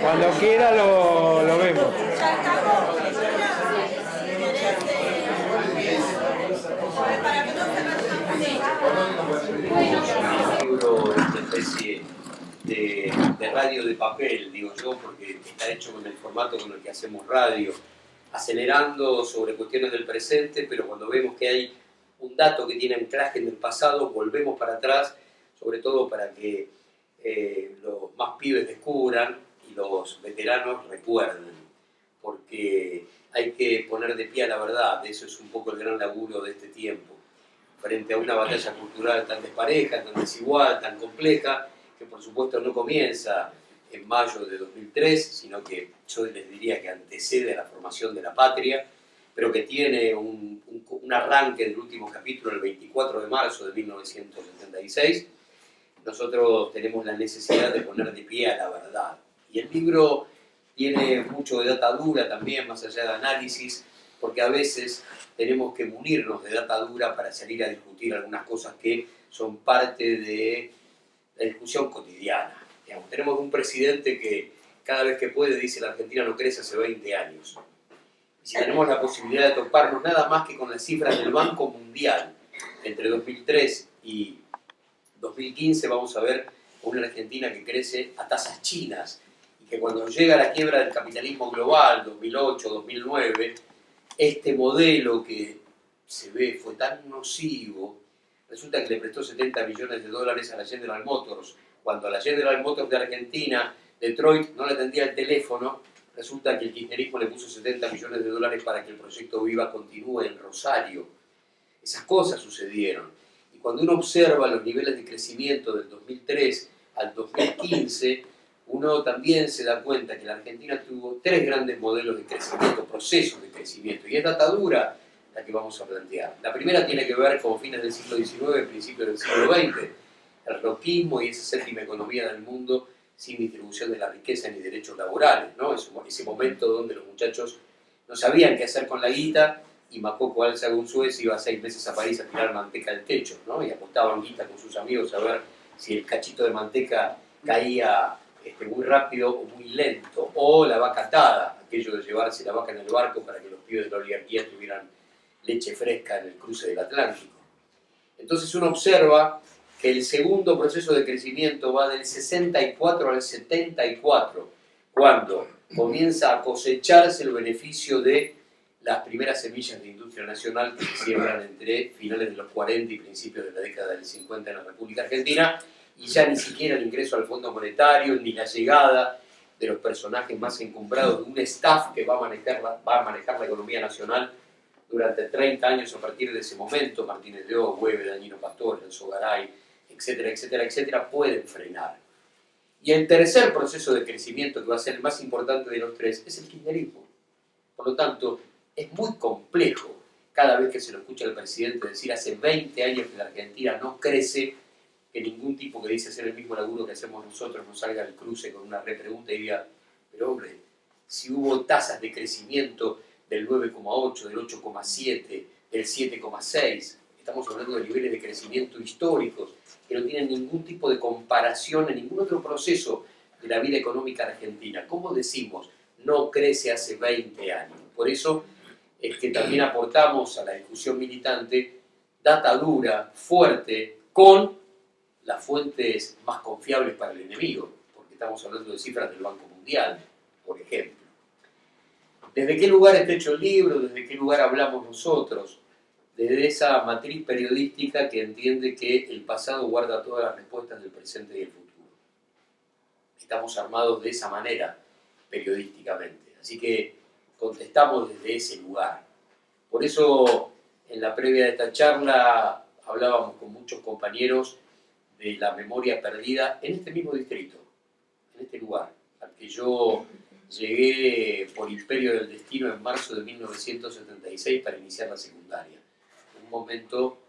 Cuando quiera lo vemos. Un libro, esta especie de radio de papel, digo yo, porque está hecho con el formato con el que hacemos radio, acelerando sobre cuestiones del presente, pero cuando vemos que hay un dato que tiene anclaje en el pasado, volvemos para atrás, sobre todo para que los más pibes descubran y los veteranos recuerden, porque hay que poner de pie a la verdad, eso es un poco el gran laburo de este tiempo, frente a una batalla cultural tan despareja, tan desigual, tan compleja, que por supuesto no comienza en mayo de 2003, sino que yo les diría que antecede a la formación de la patria, pero que tiene un arranque del último capítulo el 24 de marzo de 1976. Nosotros tenemos la necesidad de poner de pie a la verdad. Y el libro tiene mucho de data dura también, más allá de análisis, porque a veces tenemos que munirnos de data dura para salir a discutir algunas cosas que son parte de la discusión cotidiana. Digamos, tenemos un presidente que cada vez que puede dice la Argentina no crece hace 20 años. Y si tenemos la posibilidad de toparnos nada más que con las cifras del Banco Mundial entre 2003 y 2015, vamos a ver una Argentina que crece a tasas chinas y que cuando llega la quiebra del capitalismo global, 2008, 2009, este modelo que se ve fue tan nocivo, resulta que le prestó 70 millones de dólares a la General Motors. Cuando a la General Motors de Argentina, Detroit, no le atendía el teléfono, resulta que el kirchnerismo le puso 70 millones de dólares para que el proyecto Viva continúe en Rosario. Esas cosas sucedieron. Y cuando uno observa los niveles de crecimiento del 2003 al 2015, uno también se da cuenta que la Argentina tuvo tres grandes modelos de crecimiento, procesos de crecimiento, y es data dura la que vamos a plantear. La primera tiene que ver con fines del siglo XIX, principios del siglo XX, el roquismo y esa séptima economía del mundo sin distribución de la riqueza ni derechos laborales, ¿no? Ese momento donde los muchachos no sabían qué hacer con la guita y Macoco Alza González iba 6 meses a París a tirar manteca del techo, ¿no? Y apostaban guita con sus amigos a ver si el cachito de manteca caía muy rápido o muy lento, o la vaca atada, aquello de llevarse la vaca en el barco para que los pibes de la oligarquía tuvieran leche fresca en el cruce del Atlántico. Entonces uno observa que el segundo proceso de crecimiento va del 64 al 74, cuando comienza a cosecharse el beneficio de las primeras semillas de industria nacional que se siembran entre finales de los 40 y principios de la década del 50 en la República Argentina, y ya ni siquiera el ingreso al Fondo Monetario, ni la llegada de los personajes más encumbrados de un staff que va a manejar la economía nacional durante 30 años a partir de ese momento, Martínez de O, Hueve, Dañino Pastor, Enzo Garay, etcétera, etcétera, etcétera, pueden frenar. Y el tercer proceso de crecimiento, que va a ser el más importante de los tres, es el kirchnerismo. Por lo tanto, es muy complejo cada vez que se lo escucha al presidente decir hace 20 años que la Argentina no crece, que ningún tipo que dice hacer el mismo laburo que hacemos nosotros nos salga al cruce con una repregunta y diga, pero hombre, si hubo tasas de crecimiento del 9,8, del 8,7, del 7,6, estamos hablando de niveles de crecimiento históricos que no tienen ningún tipo de comparación en ningún otro proceso de la vida económica argentina. ¿Cómo decimos no crece hace 20 años? Por eso es que también aportamos a la discusión militante data dura, fuerte, con las fuentes más confiables para el enemigo, porque estamos hablando de cifras del Banco Mundial, por ejemplo. ¿Desde qué lugar está hecho el libro? ¿Desde qué lugar hablamos nosotros? Desde esa matriz periodística que entiende que el pasado guarda todas las respuestas del presente y el futuro. Estamos armados de esa manera periodísticamente, así que contestamos desde ese lugar. Por eso, en la previa de esta charla, hablábamos con muchos compañeros de la memoria perdida en este mismo distrito, en este lugar, al que yo llegué por imperio del destino en marzo de 1976 para iniciar la secundaria. Un momento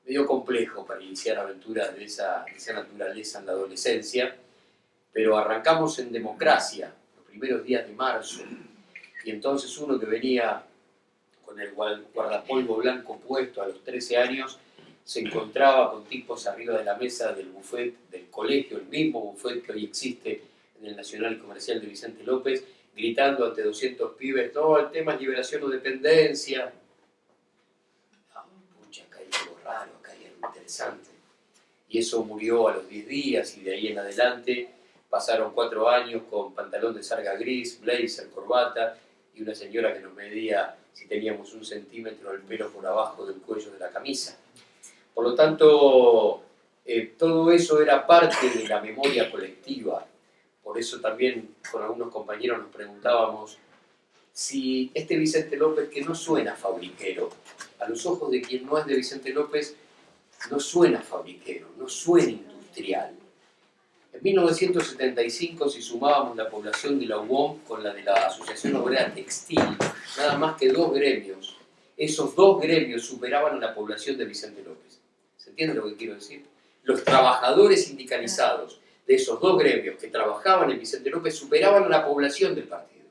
medio complejo para iniciar aventuras de esa naturaleza en la adolescencia, pero arrancamos en democracia, los primeros días de marzo, y entonces uno que venía con con el guardapolvo blanco puesto a los 13 años, se encontraba con tipos arriba de la mesa del buffet del colegio, el mismo buffet que hoy existe en el Nacional Comercial de Vicente López, gritando ante 200 pibes, no, el tema es liberación o dependencia. Pucha, acá hay algo raro, acá hay algo interesante. Y eso murió a los 10 días y de ahí en adelante pasaron 4 años con pantalón de sarga gris, blazer, corbata y una señora que nos medía si teníamos 1 centímetro el pelo por abajo del cuello de la camisa. Por lo tanto, todo eso era parte de la memoria colectiva. Por eso también con algunos compañeros nos preguntábamos si este Vicente López, que no suena fabriquero, a los ojos de quien no es de Vicente López, no suena fabriquero, no suena industrial. En 1975, si sumábamos la población de la UOM con la de la Asociación Obrera Textil, nada más que 2 gremios, esos 2 gremios superaban a la población de Vicente López. ¿Se entiende lo que quiero decir? Los trabajadores sindicalizados de esos 2 gremios que trabajaban en Vicente López superaban a la población del partido.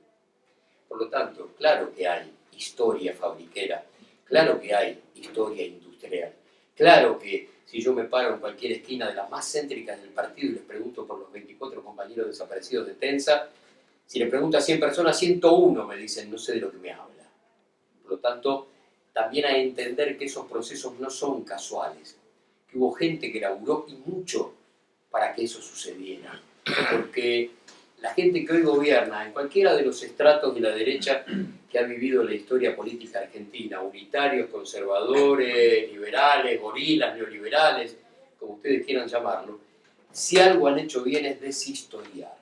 Por lo tanto, claro que hay historia fabriquera, claro que hay historia industrial, claro que si yo me paro en cualquier esquina de las más céntricas del partido y les pregunto por los 24 compañeros desaparecidos de Tensa, si les pregunto a 100 personas, 101 me dicen, no sé de lo que me habla. Por lo tanto, también hay que entender que esos procesos no son casuales, que hubo gente que laburó y mucho para que eso sucediera. Porque la gente que hoy gobierna, en cualquiera de los estratos de la derecha que ha vivido la historia política argentina, unitarios, conservadores, liberales, gorilas, neoliberales, como ustedes quieran llamarlo, si algo han hecho bien es deshistoriar,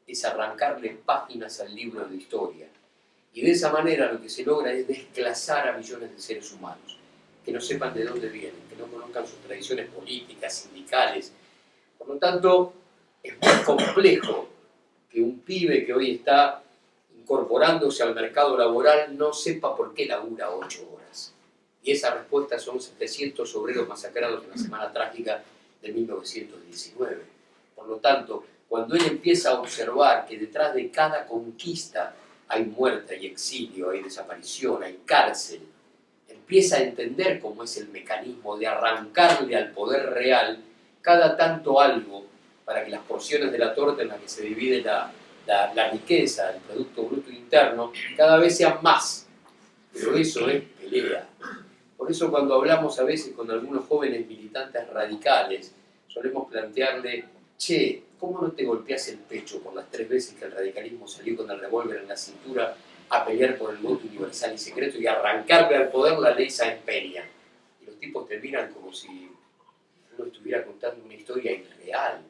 es arrancarle páginas al libro de historia. Y de esa manera lo que se logra es desclasar a millones de seres humanos, que no sepan de dónde vienen, que no conozcan sus tradiciones políticas, sindicales. Por lo tanto, es muy complejo que un pibe que hoy está incorporándose al mercado laboral no sepa por qué labura 8 horas. Y esa respuesta son 700 obreros masacrados en la Semana Trágica de 1919. Por lo tanto, cuando él empieza a observar que detrás de cada conquista hay muerte, hay exilio, hay desaparición, hay cárcel, empieza a entender cómo es el mecanismo de arrancarle al poder real cada tanto algo para que las porciones de la torta en la que se divide la riqueza, el Producto Bruto Interno, cada vez sean más. Pero eso es pelea. Por eso cuando hablamos a veces con algunos jóvenes militantes radicales, solemos plantearle, che, ¿cómo no te golpeas el pecho por las 3 veces que el radicalismo salió con el revólver en la cintura a pelear por el voto universal y secreto y arrancarle al poder la ley Sáenz Peña? Y los tipos te miran como si uno estuviera contando una historia irreal,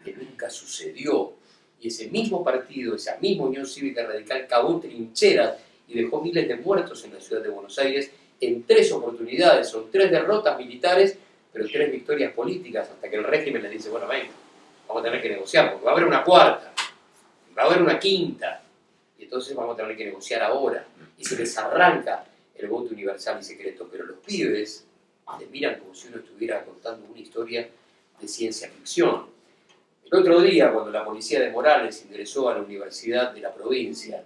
que nunca sucedió. Y ese mismo partido, esa misma Unión Cívica Radical, cavó trincheras y dejó miles de muertos en la ciudad de Buenos Aires en 3 oportunidades. Son 3 derrotas militares, pero 3 victorias políticas, hasta que el régimen les dice, bueno, venga, vamos a tener que negociar, porque va a haber una 4ª, va a haber una 5ª, y entonces vamos a tener que negociar ahora. Y se les arranca el voto universal y secreto, pero los pibes les miran como si uno estuviera contando una historia de ciencia ficción. El otro día, cuando la policía de Morales ingresó a la universidad de la provincia,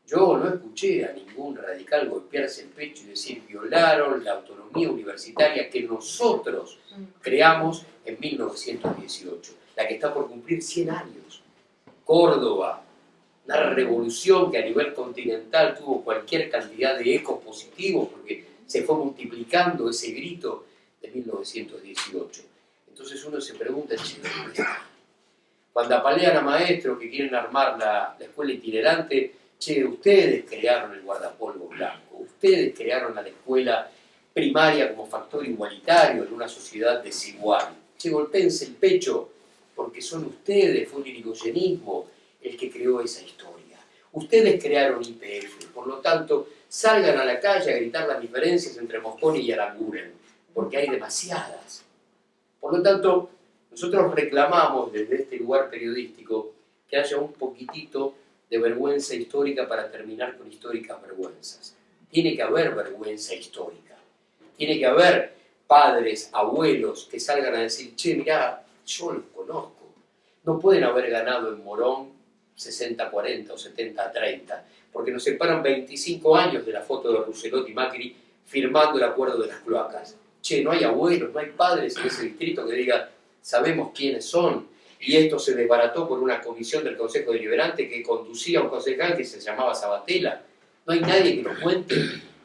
yo no escuché a ningún radical golpearse el pecho y decir violaron la autonomía universitaria que nosotros creamos en 1918, la que está por cumplir 100 años. Córdoba, una revolución que a nivel continental tuvo cualquier cantidad de ecos positivos porque se fue multiplicando ese grito de 1918. Entonces uno se pregunta, che, ¿dónde está? Cuando apalean a maestros que quieren armar la escuela itinerante, che, ustedes crearon el guardapolvo blanco, ustedes crearon la escuela primaria como factor igualitario en una sociedad desigual. Che, golpéense el pecho, porque son ustedes, fue el irigoyenismo el que creó esa historia. Ustedes crearon YPF, por lo tanto, salgan a la calle a gritar las diferencias entre Mosconi y Aranguren, porque hay demasiadas. Por lo tanto, nosotros reclamamos desde este lugar periodístico que haya un poquitito de vergüenza histórica para terminar con históricas vergüenzas. Tiene que haber vergüenza histórica. Tiene que haber padres, abuelos que salgan a decir, che, mirá, yo los conozco. No pueden haber ganado en Morón 60-40 o 70-30, porque nos separan 25 años de la foto de Rousselot y Macri firmando el acuerdo de las cloacas. Che, no hay abuelos, no hay padres en ese distrito que digan, sabemos quiénes son, y esto se desbarató por una comisión del Consejo Deliberante que conducía a un concejal que se llamaba Sabatella. No hay nadie que lo cuente,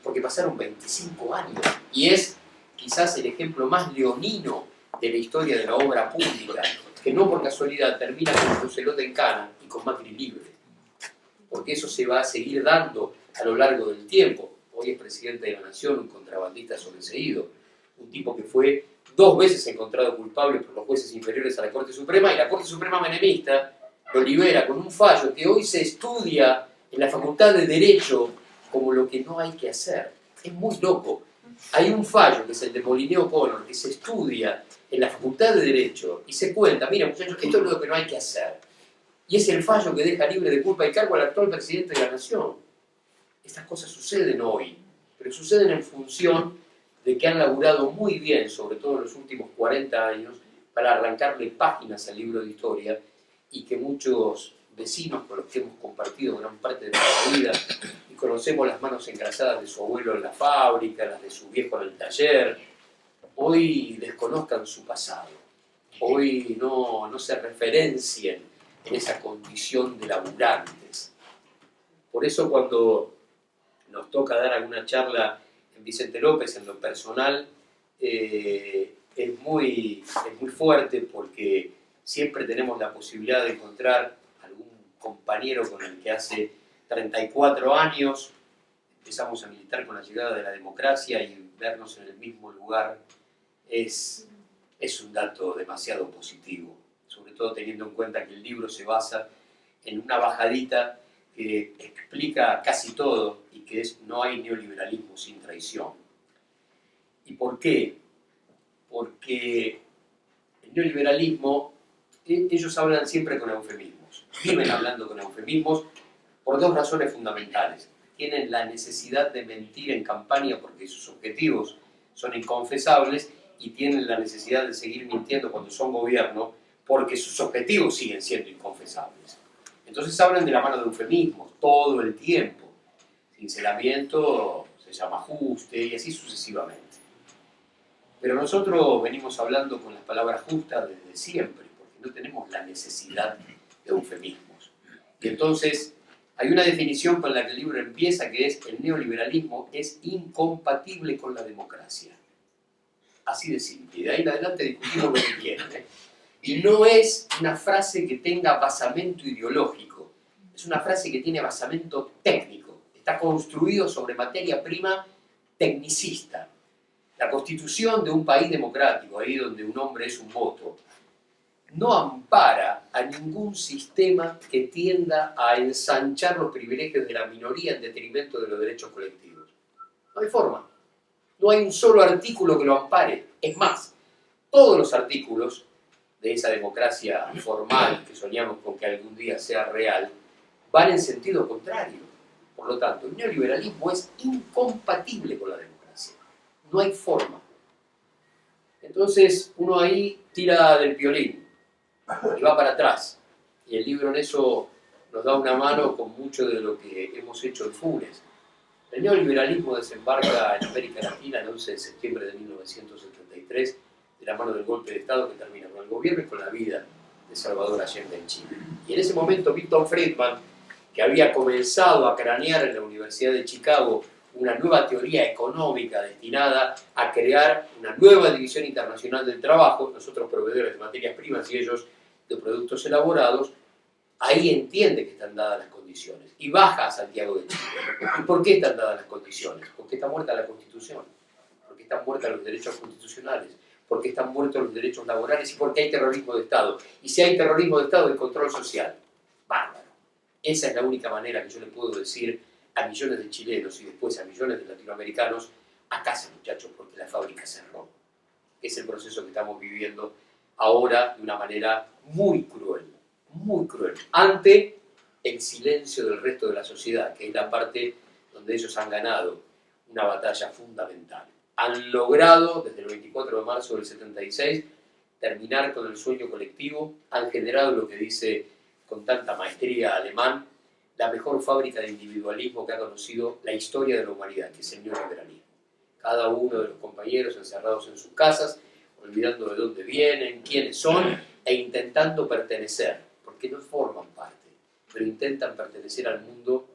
porque pasaron 25 años, y es quizás el ejemplo más leonino de la historia de la obra pública, que no por casualidad termina con Rousselot en cana y con Macri libre, porque eso se va a seguir dando a lo largo del tiempo. Hoy es presidente de la Nación, un contrabandista sobreseído, un tipo que fue 2 veces encontrado culpable por los jueces inferiores a la Corte Suprema, y la Corte Suprema menemista lo libera con un fallo que hoy se estudia en la Facultad de Derecho como lo que no hay que hacer. Es muy loco. Hay un fallo, que es el de Moliné O'Connor, que se estudia en la Facultad de Derecho y se cuenta, mira muchachos, esto es lo que no hay que hacer. Y es el fallo que deja libre de culpa y cargo al actual presidente de la Nación. Estas cosas suceden hoy, pero suceden en función de que han laburado muy bien, sobre todo en los últimos 40 años, para arrancarle páginas al libro de historia, y que muchos vecinos con los que hemos compartido gran parte de nuestra vida y conocemos las manos engrasadas de su abuelo en la fábrica, las de su viejo en el taller, hoy desconozcan su pasado, hoy no se referencien en esa condición de laburantes. Por eso cuando nos toca dar alguna charla en Vicente López, en lo personal, es muy fuerte, porque siempre tenemos la posibilidad de encontrar algún compañero con el que hace 34 años empezamos a militar con la llegada de la democracia, y vernos en el mismo lugar es un dato demasiado positivo, sobre todo teniendo en cuenta que el libro se basa en una bajadita que explica casi todo, y que es: no hay neoliberalismo sin traición. ¿Y por qué? Porque el neoliberalismo, ellos hablan siempre con eufemismos, viven hablando con eufemismos por 2 razones fundamentales. Tienen la necesidad de mentir en campaña porque sus objetivos son inconfesables, y tienen la necesidad de seguir mintiendo cuando son gobierno porque sus objetivos siguen siendo inconfesables. Entonces hablan de la mano de eufemismos todo el tiempo. Cincelamiento se llama ajuste, y así sucesivamente. Pero nosotros venimos hablando con las palabras justas desde siempre, porque no tenemos la necesidad de eufemismos. Y entonces hay una definición con la que el libro empieza, que es: el neoliberalismo es incompatible con la democracia. Así de simple. Y de ahí en adelante discutimos lo que quieran, ¿eh? Y no es una frase que tenga basamento ideológico, es una frase que tiene basamento técnico. Está construido sobre materia prima tecnicista. La constitución de un país democrático, ahí donde un hombre es un voto, no ampara a ningún sistema que tienda a ensanchar los privilegios de la minoría en detrimento de los derechos colectivos. No hay forma. No hay un solo artículo que lo ampare. Es más, todos los artículos de esa democracia formal que soñamos con que algún día sea real van en sentido contrario. Por lo tanto, el neoliberalismo es incompatible con la democracia. No hay forma. Entonces uno ahí tira del violín y va para atrás. Y el libro en eso nos da una mano con mucho de lo que hemos hecho en Funes. El neoliberalismo desembarca en América Latina el 11 de septiembre de 1973, de la mano del golpe de Estado que termina con el gobierno y con la vida de Salvador Allende en Chile. Y en ese momento Milton Friedman, que había comenzado a cranear en la Universidad de Chicago una nueva teoría económica destinada a crear una nueva división internacional del trabajo, nosotros proveedores de materias primas y ellos de productos elaborados, ahí entiende que están dadas las condiciones y baja a Santiago de Chile. ¿Y por qué están dadas las condiciones? Porque está muerta la Constitución, porque están muertos los derechos constitucionales, porque están muertos los derechos laborales y porque hay terrorismo de Estado. Y si hay terrorismo de Estado, hay control social. Bárbaro. Esa es la única manera que yo le puedo decir a millones de chilenos y después a millones de latinoamericanos: a casa, muchachos, porque la fábrica cerró. Es el proceso que estamos viviendo ahora de una manera muy cruel, ante el silencio del resto de la sociedad, que es la parte donde ellos han ganado una batalla fundamental. Han logrado, desde el 24 de marzo del 76, terminar con el sueño colectivo, han generado lo que dice con tanta maestría alemán, la mejor fábrica de individualismo que ha conocido la historia de la humanidad, que es el neoliberalismo. Cada uno de los compañeros encerrados en sus casas, olvidando de dónde vienen, quiénes son, e intentando pertenecer, porque no forman parte, pero intentan pertenecer al mundo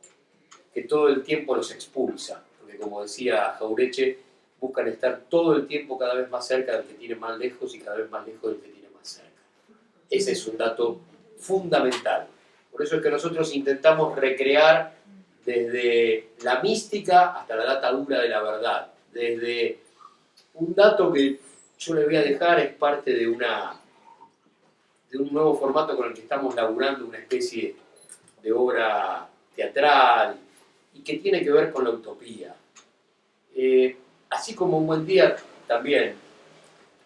que todo el tiempo los expulsa, porque como decía Jauretche, buscan estar todo el tiempo cada vez más cerca del que tiene más lejos y cada vez más lejos del que tiene más cerca. Ese es un dato fundamental. Por eso es que nosotros intentamos recrear desde la mística hasta la data dura de la verdad. Desde un dato que yo le voy a dejar, es parte de un nuevo formato con el que estamos laburando, una especie de obra teatral, y que tiene que ver con la utopía. Así como un buen día también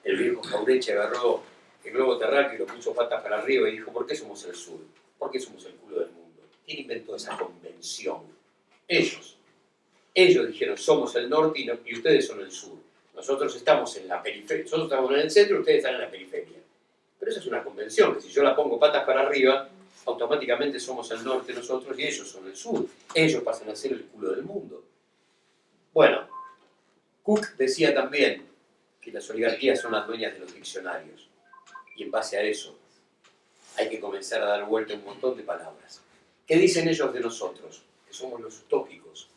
el viejo Jauretche agarró el globo terráqueo y lo puso patas para arriba y dijo: ¿por qué somos el sur? ¿Por qué somos el culo del mundo? ¿Quién inventó esa convención? Ellos. Ellos dijeron: somos el norte y ustedes son el sur. Nosotros estamos en la periferia, nosotros estamos en el centro y ustedes están en la periferia. Pero esa es una convención, que si yo la pongo patas para arriba, automáticamente somos el norte nosotros y ellos son el sur. Ellos pasan a ser el culo del mundo. Bueno, Cook decía también que las oligarquías son las dueñas de los diccionarios. Y en base a eso hay que comenzar a dar vuelta a un montón de palabras. ¿Qué dicen ellos de nosotros? Que somos los utópicos,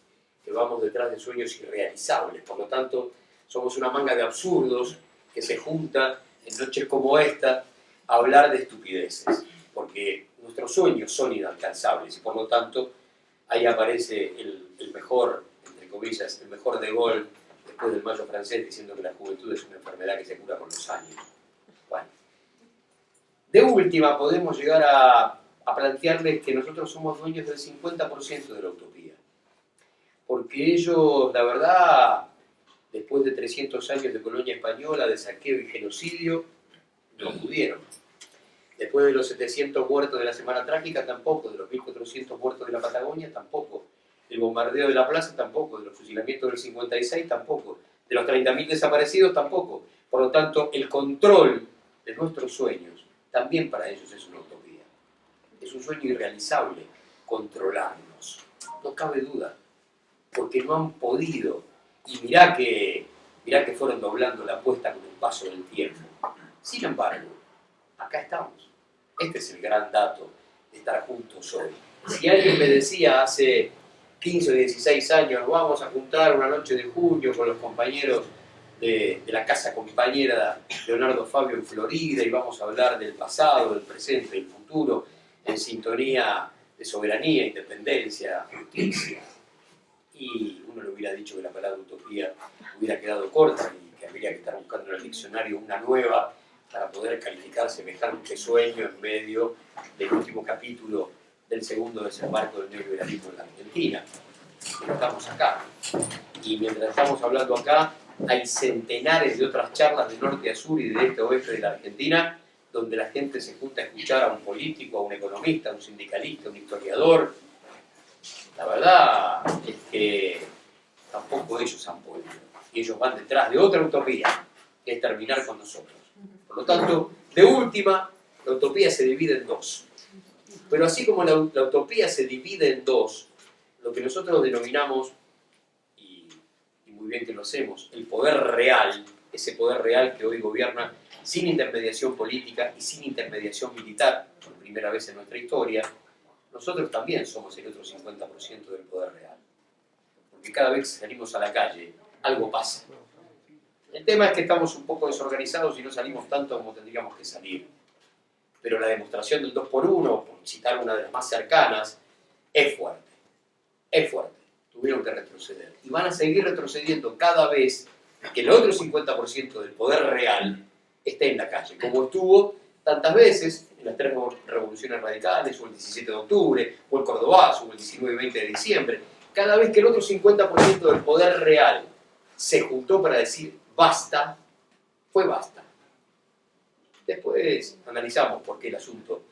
que vamos detrás de sueños irrealizables. Por lo tanto, somos una manga de absurdos que se junta en noches como esta a hablar de estupideces. Porque nuestros sueños son inalcanzables y por lo tanto ahí aparece el mejor, entre comillas, el mejor de Gaulle después del Mayo francés, diciendo que la juventud es una enfermedad que se cura con los años. Bueno, de última podemos llegar a plantearles que nosotros somos dueños del 50% de la utopía. Porque ellos, la verdad, después de 300 años de colonia española, de saqueo y genocidio, no pudieron. Después de los 700 muertos de la Semana Trágica, tampoco. De los 1400 muertos de la Patagonia, tampoco. Del bombardeo de la plaza, tampoco. De los fusilamientos del 56, tampoco. De los 30.000 desaparecidos, tampoco. Por lo tanto, el control de nuestros sueños también para ellos es una utopía. Es un sueño irrealizable controlarnos. No cabe duda. Porque no han podido. Y mirá que fueron doblando la apuesta con el paso del tiempo. Sin embargo, acá estamos. Este es el gran dato de estar juntos hoy. Si alguien me decía hace 15 o 16 años, vamos a juntar una noche de junio con los compañeros de la casa compañera Leonardo Fabio en Florida y vamos a hablar del pasado, del presente, del futuro, en sintonía de soberanía, independencia, justicia. Y uno le hubiera dicho que la palabra utopía hubiera quedado corta y que habría que estar buscando en el diccionario una nueva para poder calificar semejante sueño en medio del último capítulo del segundo desembarco del neoliberalismo en la Argentina. Pero estamos acá. Y mientras estamos hablando acá, hay centenares de otras charlas de norte a sur y de este a oeste de la Argentina, donde la gente se junta a escuchar a un político, a un economista, a un sindicalista, a un historiador. La verdad es que tampoco ellos han podido. Y ellos van detrás de otra utopía, que es terminar con nosotros. Por lo tanto, de última, la utopía se divide en dos. Pero así como la utopía se divide en dos, lo que nosotros denominamos, y muy bien que lo hacemos, el poder real, ese poder real que hoy gobierna sin intermediación política y sin intermediación militar, por primera vez en nuestra historia, nosotros también somos el otro 50% del poder real. Porque cada vez que salimos a la calle, algo pasa. El tema es que estamos un poco desorganizados y no salimos tanto como tendríamos que salir. Pero la demostración del 2x1, por citar una de las más cercanas, es fuerte. Es fuerte. Tuvieron que retroceder. Y van a seguir retrocediendo cada vez que el otro 50% del poder real esté en la calle, como estuvo tantas veces en las 3 revoluciones radicales, o el 17 de octubre, o el Cordobazo, o el 19 y 20 de diciembre. Cada vez que el otro 50% del poder real se juntó para decir basta, fue basta. Después analizamos por qué el asunto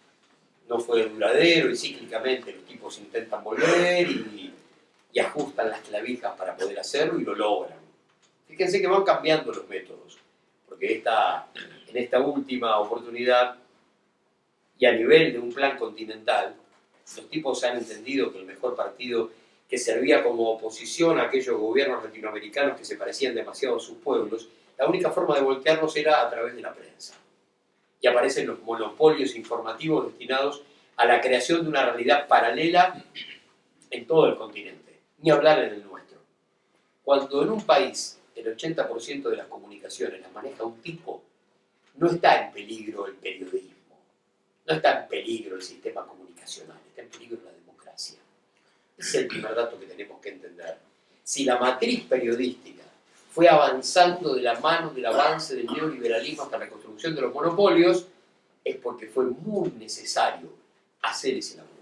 no fue duradero y cíclicamente los tipos intentan volver y ajustan las clavijas para poder hacerlo y lo logran. Fíjense que van cambiando los métodos, porque en esta última oportunidad y a nivel de un plan continental, los tipos han entendido que el mejor partido que servía como oposición a aquellos gobiernos latinoamericanos que se parecían demasiado a sus pueblos, la única forma de voltearlos era a través de la prensa. Y aparecen los monopolios informativos destinados a la creación de una realidad paralela en todo el continente, ni hablar en el nuestro. Cuando en un país el 80% de las comunicaciones las maneja un tipo, no está en peligro el periodismo, no está en peligro el sistema comunicacional, está en peligro la democracia. Es el primer dato que tenemos que entender. Si la matriz periodística fue avanzando de la mano del avance del neoliberalismo hasta la construcción de los monopolios, es porque fue muy necesario hacer ese laburo.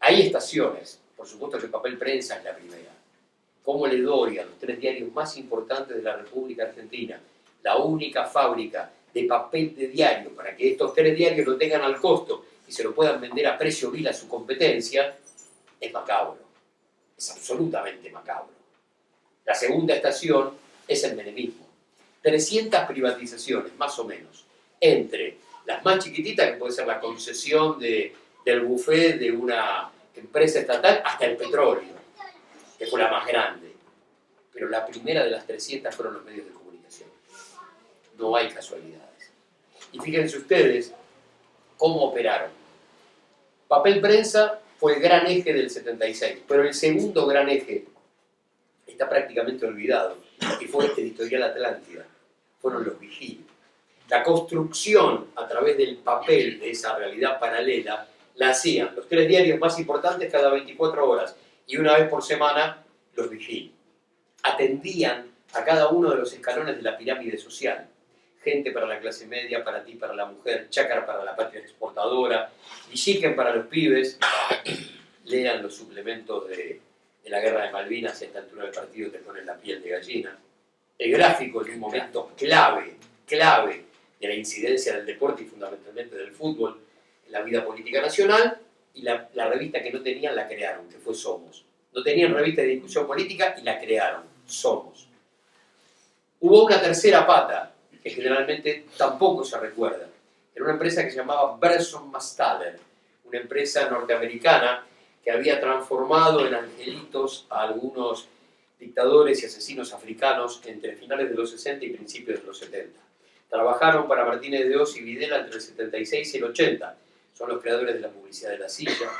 Hay estaciones, por supuesto que el papel prensa es la primera. ¿Cómo le doy a los 3 diarios más importantes de la República Argentina la única fábrica de papel de diario para que estos 3 diarios lo tengan al costo y se lo puedan vender a precio vil a su competencia? Es macabro, es absolutamente macabro. La segunda estación es el menemismo. 300 privatizaciones, más o menos, entre las más chiquititas, que puede ser la concesión del buffet de una empresa estatal, hasta el petróleo, que fue la más grande. Pero la primera de las 300 fueron los medios de comunicación. No hay casualidades. Y fíjense ustedes cómo operaron. Papel prensa fue el gran eje del 76, pero el segundo gran eje está prácticamente olvidado, y fue Editorial Atlántida. Fueron los vigiles. La construcción a través del papel de esa realidad paralela la hacían los 3 diarios más importantes cada 24 horas y una vez por semana los vigiles. Atendían a cada uno de los escalones de la pirámide social. Gente para la clase media, para ti, para la mujer, chácara para la patria exportadora, Villiquen para los pibes. Lean los suplementos de la Guerra de Malvinas y a esta altura del partido te ponen la piel de gallina. El gráfico de un momento clave de la incidencia del deporte y fundamentalmente del fútbol en la vida política nacional, y la revista que no tenían la crearon, que fue Somos. No tenían revista de discusión política y la crearon, Somos. Hubo una tercera pata, que generalmente tampoco se recuerda. Era una empresa que se llamaba Berson Mastaler, una empresa norteamericana que había transformado en angelitos a algunos dictadores y asesinos africanos entre finales de los 60 y principios de los 70. Trabajaron para Martínez de Oz y Videla entre el 76 y el 80. Son los creadores de la publicidad de la silla,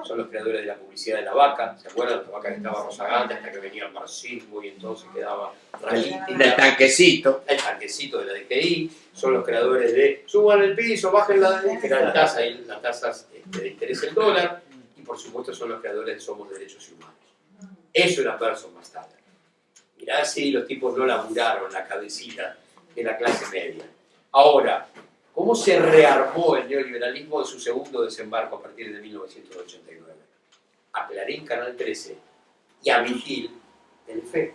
son los creadores de la publicidad de la vaca. ¿Se acuerdan? La vaca que estaba rozagante hasta que venía el marxismo y entonces quedaba raquítica. Del tanquecito. El tanquecito de la DGI. Son los creadores de suban el piso, bajen que era la tasa y las tasas de interés del dólar. Y por supuesto son los creadores de Somos Derechos Humanos. Eso era Berson Mastaler. Mirá si los tipos no laburaron la cabecita de la clase media. Ahora, ¿cómo se rearmó el neoliberalismo en su segundo desembarco a partir de 1989? A Clarín, Canal 13 y a Vigil, Telefe.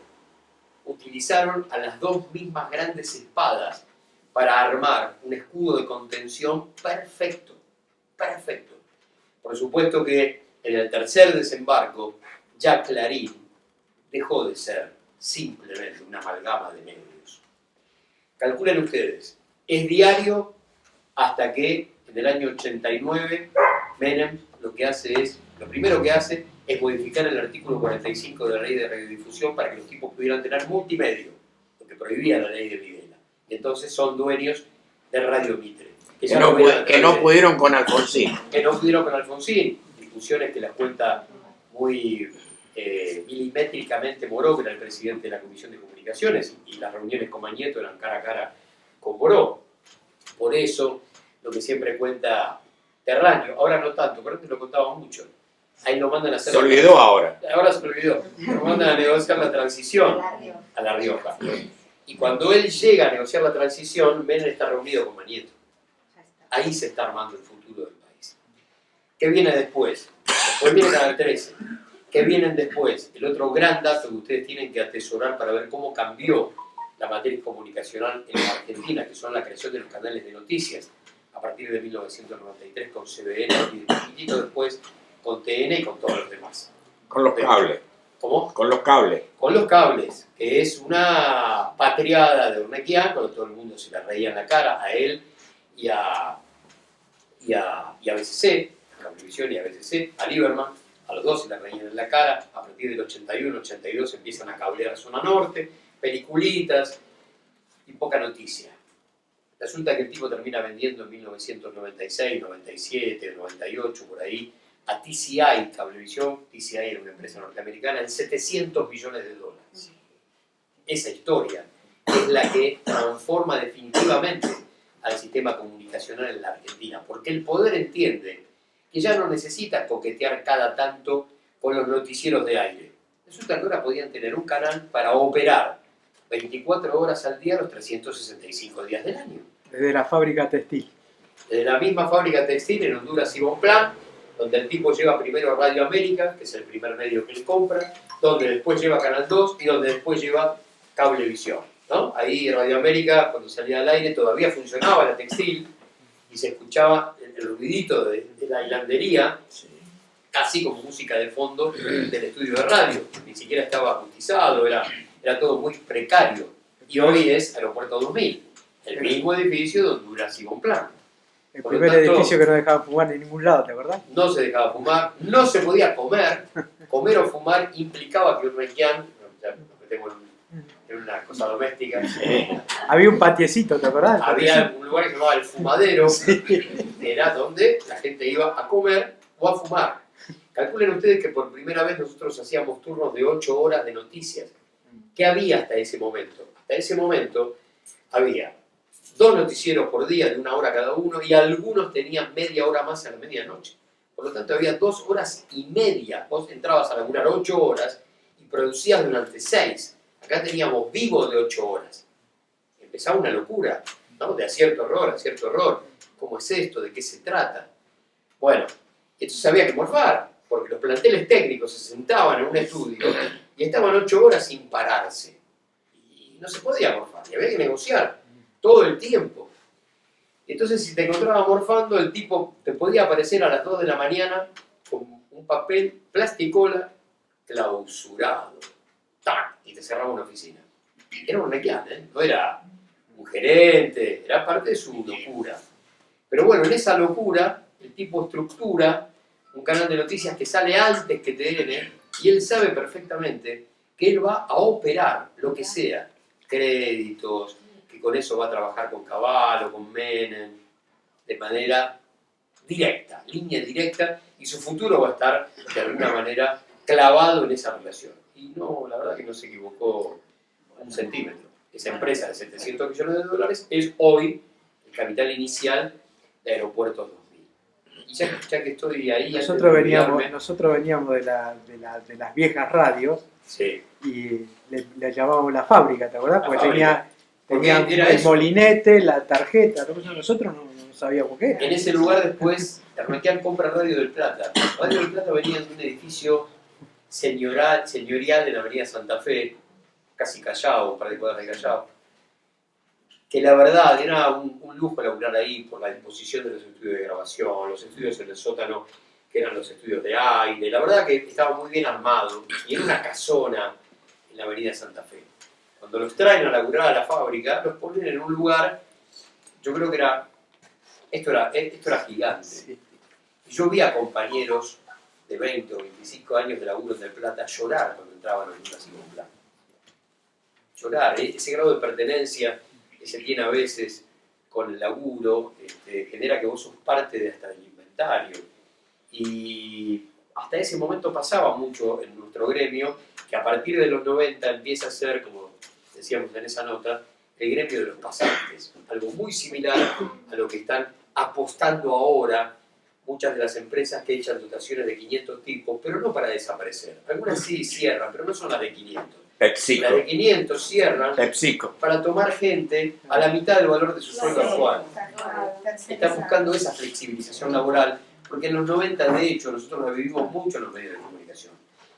Utilizaron a las dos mismas grandes espadas para armar un escudo de contención perfecto. Perfecto. Por supuesto que en el tercer desembarco, ya Clarín dejó de ser simplemente una amalgama de medios. Calculen ustedes, es diario hasta que en el año 89 Menem lo primero que hace es modificar el artículo 45 de la ley de radiodifusión para que los tipos pudieran tener multimedio, lo que prohibía la ley de Videla. Y entonces son dueños de Radio Mitre. Que no pudieron con Alfonsín. Que no pudieron con Alfonsín. Discusiones que las cuenta muy milimétricamente Moró, que era el presidente de la Comisión de Comunicaciones, y las reuniones con Mañeto eran cara a cara con Moró. Por eso, lo que siempre cuenta Terraño, ahora no tanto, pero antes lo contaba mucho. Ahí lo mandan a hacer... Se olvidó ahora. Ahora se me olvidó. Lo mandan a negociar la transición a La Rioja. Y cuando él llega a negociar la transición, Menem está reunido con Mañeto. Ahí se está armando el futuro del país. ¿Qué viene después? Después viene Canal 13. ¿Qué vienen después? El otro gran dato que ustedes tienen que atesorar para ver cómo cambió la matriz comunicacional en la Argentina, que son la creación de los canales de noticias, a partir de 1993 con CBN y un poquitito después con TN y con todos los demás. Con los cables. ¿Cómo? Con los cables. Con los cables, que es una patriada de Urnequian, cuando todo el mundo se le reía en la cara, a él y a y a BCC, a Cablevisión y a BCC, a Lieberman, a los dos se la reían en la cara. A partir del 81, 82 empiezan a cablear zona norte, peliculitas y poca noticia. Resulta que el tipo termina vendiendo en 1996, 97, 98, por ahí, a TCI, Cablevisión. TCI era una empresa norteamericana, en $700 millones. Esa historia es la que transforma definitivamente al sistema comunicacional en la Argentina, porque el poder entiende que ya no necesita coquetear cada tanto con los noticieros de aire. Resulta que ahora podían tener un canal para operar 24 horas al día los 365 días del año. Desde la fábrica textil. Desde la misma fábrica textil en Honduras y Bonplan, donde el tipo lleva primero Radio América, que es el primer medio que le compra, donde después lleva Canal 2 y donde después lleva Cablevisión, ¿no? Ahí Radio América, cuando salía al aire, todavía funcionaba la textil y se escuchaba el ruidito de la hilandería, casi como música de fondo del estudio de radio. Ni siquiera estaba acustizado, era todo muy precario. Y hoy es Aeropuerto 2000, el mismo edificio de Honduras y Bonplan. El Por lo primer tanto, edificio que no dejaba fumar en ningún lado, ¿te acordás? no se dejaba fumar, no se podía comer. Comer o fumar implicaba que un requián, ya nos metemos en una cosa doméstica, Había un patiecito, ¿te acordás? había un lugar que se llamaba el fumadero, era donde la gente iba a comer o a fumar. Calculen ustedes que por primera vez nosotros hacíamos turnos de 8 horas de noticias. ¿Qué había hasta ese momento? Hasta ese momento había 2 noticieros por día de 1 hora cada uno y algunos tenían media hora más a la medianoche. Por lo tanto había 2 horas y media. Vos entrabas a laburar 8 horas y producías durante 6. Acá teníamos vivo de 8 horas. Empezaba una locura, ¿no? De acierto error. ¿Cómo es esto? ¿De qué se trata? Bueno, entonces había que morfar, porque los planteles técnicos se sentaban en un estudio y estaban 8 horas sin pararse. Y no se podía morfar, y había que negociar todo el tiempo. Entonces, si te encontraba morfando, el tipo te podía aparecer a las 2 de la mañana con un papel plasticola clausurado. ¡Tac! Y te cerraba una oficina. Era un requián, ¿eh? No era un gerente, era parte de su locura. Pero bueno, en esa locura, el tipo estructura un canal de noticias que sale antes que TN y él sabe perfectamente que él va a operar lo que sea, créditos, que con eso va a trabajar con Cavallo, con Menem, de manera directa, línea directa, y su futuro va a estar de alguna manera clavado en esa relación. Y no, la verdad que no se equivocó un centímetro. Esa empresa de $700 millones es hoy el capital inicial de Aeropuertos 2000. Y ya que estoy ahí... Nosotros veníamos de las viejas radios, sí, y le llamábamos la fábrica, ¿te acordás? Porque tenía el eso. molinete, la tarjeta, nosotros no sabíamos qué era. En ese lugar después, Armequian compra Radio del Plata. Radio del Plata venía de un edificio señorial en la avenida Santa Fe, casi Callao, un par de cuadras de Callao, que la verdad era un lujo laburar ahí por la disposición de los estudios de grabación, los estudios en el sótano, que eran los estudios de aire. La verdad que estaba muy bien armado y era una casona en la avenida Santa Fe. Cuando los traen a laburar a la fábrica, los ponen en un lugar, yo creo que esto era gigante. Sí. Y yo vi a compañeros de 20 o 25 años de laburo en Del Plata llorar cuando entraban a Honduras y Bonplan. Llorar, ese grado de pertenencia que se tiene a veces con el laburo, genera que vos sos parte de hasta del inventario. Y hasta ese momento pasaba mucho en nuestro gremio, que a partir de los 90 empieza a ser, como decíamos en esa nota, el gremio de los pasantes. Algo muy similar a lo que están apostando ahora muchas de las empresas que echan dotaciones de 500 tipos, pero no para desaparecer. Algunas sí cierran, pero no son las de 500. PepsiCo. Las de 500 cierran PepsiCo. para tomar gente a la mitad del valor de su sueldo actual. Están buscando esa flexibilización laboral, porque en los 90, de hecho, nosotros la vivimos mucho en los medios de comunicación.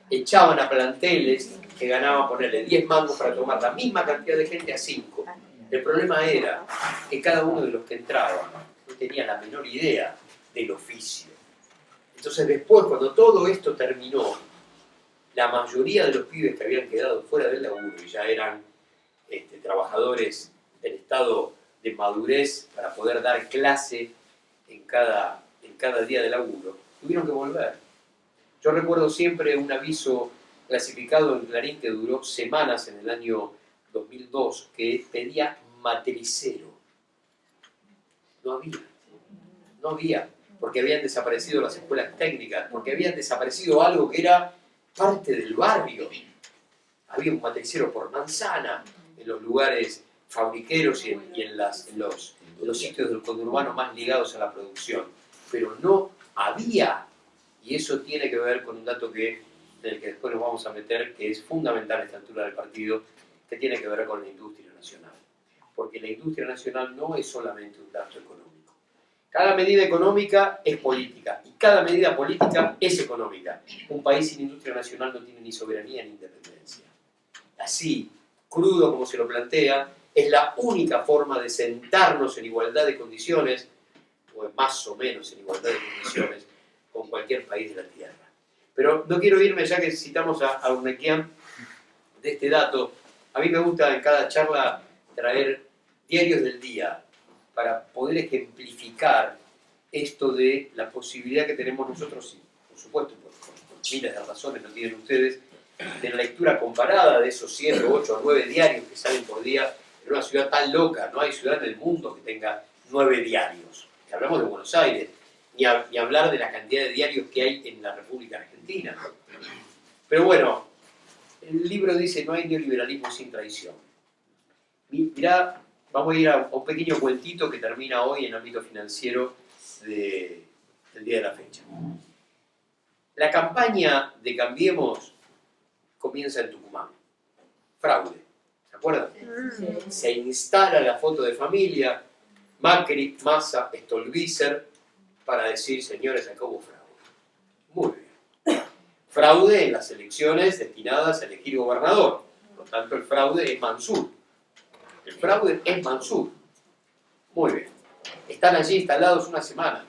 Echaban a planteles que ganaban, ponerle 10 mangos para tomar la misma cantidad de gente a 5. El problema era que cada uno de los que entraban no tenía la menor idea del oficio. Entonces después, cuando todo esto terminó, la mayoría de los pibes que habían quedado fuera del laburo y ya eran trabajadores del estado de madurez para poder dar clase en cada día de laburo, tuvieron que volver. Yo recuerdo siempre un aviso clasificado en Clarín que duró semanas en el año 2002, que pedía matricero. No había, porque habían desaparecido las escuelas técnicas, porque habían desaparecido algo que era parte del barrio. Había un matricero por manzana en los lugares fabriqueros y en los sitios del conurbano más ligados a la producción. Pero no había, y eso tiene que ver con un dato en el que después nos vamos a meter, que es fundamental a esta altura del partido, que tiene que ver con la industria nacional. Porque la industria nacional no es solamente un dato económico. Cada medida económica es política, y cada medida política es económica. Un país sin industria nacional no tiene ni soberanía ni independencia. Así, crudo como se lo plantea, es la única forma de sentarnos en igualdad de condiciones, o más o menos en igualdad de condiciones, con cualquier país de la Tierra. Pero no quiero irme, ya que citamos a Urnequian, de este dato. A mí me gusta en cada charla traer diarios del día para poder ejemplificar esto de la posibilidad que tenemos nosotros, y por supuesto, por miles de razones lo tienen ustedes, de la lectura comparada de esos 7, 8 o 9 diarios que salen por día en una ciudad tan loca. No hay ciudad en el mundo que tenga 9 diarios. Que hablamos de Buenos Aires, ni hablar de la cantidad de diarios que hay en la República Argentina. Pero bueno, el libro dice: no hay neoliberalismo sin traición. Mirá, vamos a ir a un pequeño cuentito que termina hoy en el ámbito financiero del día de la fecha. La campaña de Cambiemos comienza en Tucumán. Fraude, ¿se acuerdan? Sí. Se instala la foto de familia, Macri, Massa, Stolbizer, para decir: señores, acá hubo fraude. Muy bien. Fraude en las elecciones destinadas a elegir gobernador. Por lo tanto, el fraude es Mansur. El fraude es Mansur. Muy bien. Están allí instalados una semana.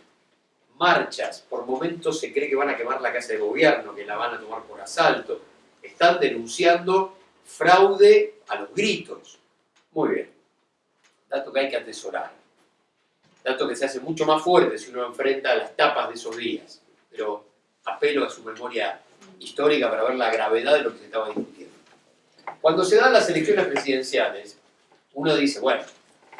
Marchas. Por momentos se cree que van a quemar la casa de gobierno, que la van a tomar por asalto. Están denunciando fraude a los gritos. Muy bien. Dato que hay que atesorar. Dato que se hace mucho más fuerte si uno enfrenta las tapas de esos días. Pero apelo a su memoria histórica para ver la gravedad de lo que se estaba discutiendo. Cuando se dan las elecciones presidenciales, uno dice: bueno,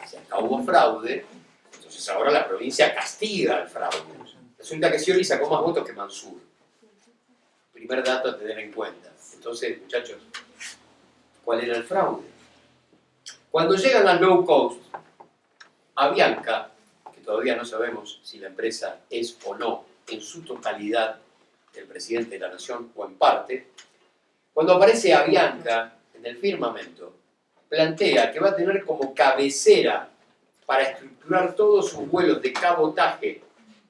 si acá hubo fraude, entonces ahora la provincia castiga al fraude. Resulta que Scioli sacó más votos que Mansur. Primer dato a tener en cuenta. Entonces, muchachos, ¿cuál era el fraude? Cuando llegan las low cost, Avianca, que todavía no sabemos si la empresa es o no en su totalidad del presidente de la Nación o en parte, cuando aparece Avianca en el firmamento, plantea que va a tener como cabecera para estructurar todos sus vuelos de cabotaje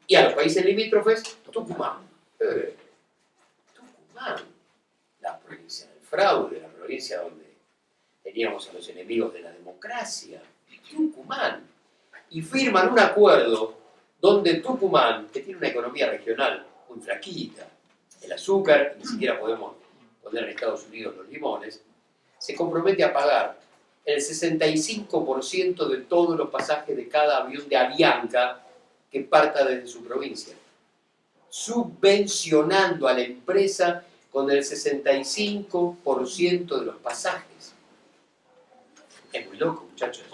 y a los países limítrofes, Tucumán. Tucumán, la provincia del fraude, la provincia donde teníamos a los enemigos de la democracia. Tucumán. Y firman un acuerdo donde Tucumán, que tiene una economía regional muy flaquita, el azúcar, ni siquiera podemos poner en Estados Unidos los limones, se compromete a pagar el 65% de todos los pasajes de cada avión de Avianca que parta desde su provincia, subvencionando a la empresa con el 65% de los pasajes. Es muy loco, muchachos.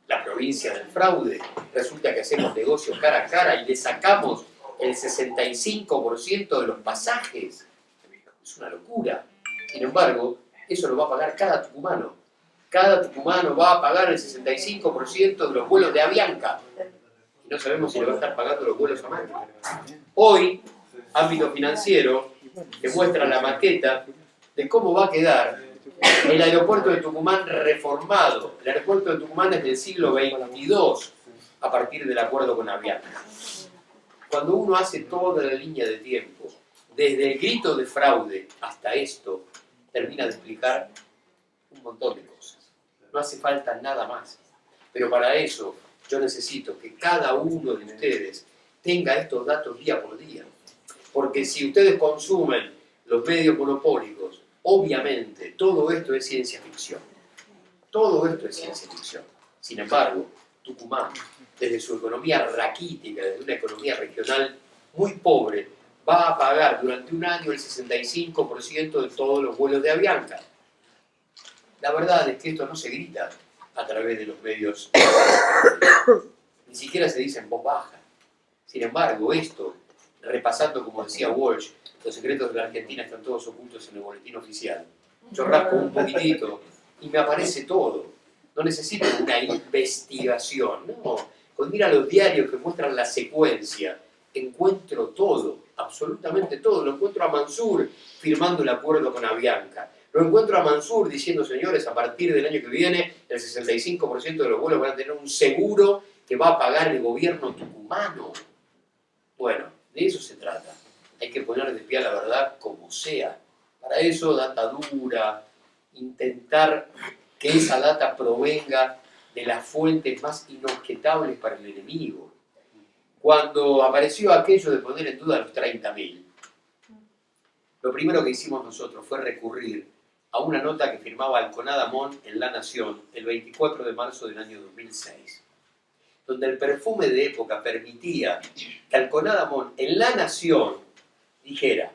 La provincia del fraude, resulta que hacemos negocios cara a cara y le sacamos el 65% de los pasajes. Es una locura. Sin embargo, eso lo va a pagar cada tucumano. Cada tucumano va a pagar el 65% de los vuelos de Avianca. Y no sabemos si le va a estar pagando los vuelos a Macri. Hoy, ámbito financiero, te muestra la maqueta de cómo va a quedar el aeropuerto de Tucumán reformado. El aeropuerto de Tucumán es del siglo XXII, a partir del acuerdo con Avianca. Cuando uno hace toda la línea de tiempo, desde el grito de fraude hasta esto, termina de explicar un montón de cosas. No hace falta nada más. Pero para eso yo necesito que cada uno de ustedes tenga estos datos día por día. Porque si ustedes consumen los medios monopólicos, obviamente todo esto es ciencia ficción. Todo esto es ciencia ficción. Sin embargo, Tucumán, desde su economía raquítica, desde una economía regional muy pobre, va a pagar durante un año el 65% de todos los vuelos de Avianca. La verdad es que esto no se grita a través de los medios, ni siquiera se dice en voz baja. Sin embargo, esto, repasando como decía Walsh, los secretos de la Argentina están todos ocultos en el boletín oficial. Yo rasco un poquitito y me aparece todo. No necesito una investigación, no. Cuando mira los diarios que muestran la secuencia, encuentro todo, absolutamente todo. Lo encuentro a Mansur firmando el acuerdo con Avianca. Lo encuentro a Mansur diciendo, señores, a partir del año que viene, el 65% de los vuelos van a tener un seguro que va a pagar el gobierno tucumano. Bueno, de eso se trata. Hay que poner de pie a la verdad como sea. Para eso, data dura, intentar que esa data provenga de las fuentes más inobjetables para el enemigo. Cuando apareció aquello de poner en duda los 30.000, lo primero que hicimos nosotros fue recurrir a una nota que firmaba Alconada Mon en La Nación el 24 de marzo del año 2006, donde el perfume de época permitía que Alconada Mon en La Nación dijera: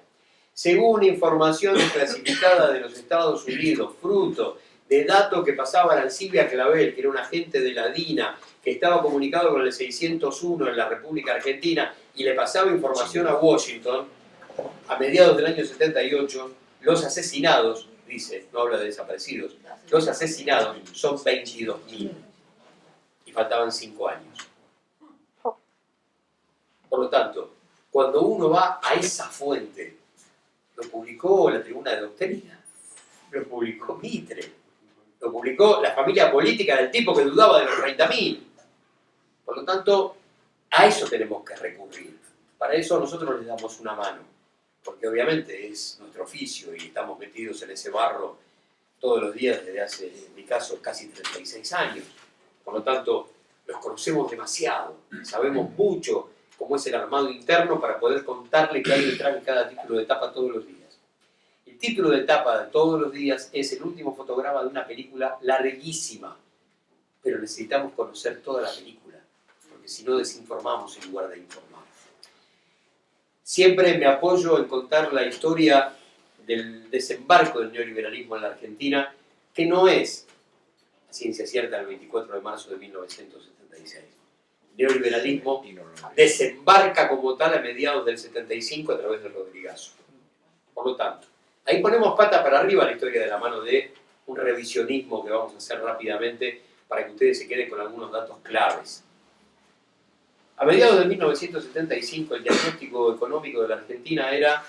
según información desclasificada de los Estados Unidos, fruto de datos que pasaba a Arancibia Clavel, que era un agente de la DINA, que estaba comunicado con el 601 en la República Argentina y le pasaba información a Washington, a mediados del año 78, los asesinados, dice, no habla de desaparecidos, los asesinados son 22.000 y faltaban 5 años. Por lo tanto, cuando uno va a esa fuente, lo publicó la Tribuna de Doctrina, lo publicó Mitre, lo publicó la familia política del tipo que dudaba de los 30.000. Por lo tanto, a eso tenemos que recurrir. Para eso nosotros les damos una mano, porque obviamente es nuestro oficio y estamos metidos en ese barro todos los días desde hace, en mi caso, casi 36 años. Por lo tanto, los conocemos demasiado, sabemos mucho cómo es el armado interno para poder contarle qué hay detrás de cada título de tapa todos los días. El título de tapa de todos los días es el último fotograma de una película larguísima, pero necesitamos conocer toda la película, porque si no desinformamos en lugar de informar. Siempre me apoyo en contar la historia del desembarco del neoliberalismo en la Argentina, que no es a ciencia cierta el 24 de marzo de 1976. El neoliberalismo desembarca como tal a mediados del 75 a través de Rodrigazo. Por lo tanto, ahí ponemos pata para arriba la historia de la mano de un revisionismo que vamos a hacer rápidamente para que ustedes se queden con algunos datos claves. A mediados de 1975 el diagnóstico económico de la Argentina era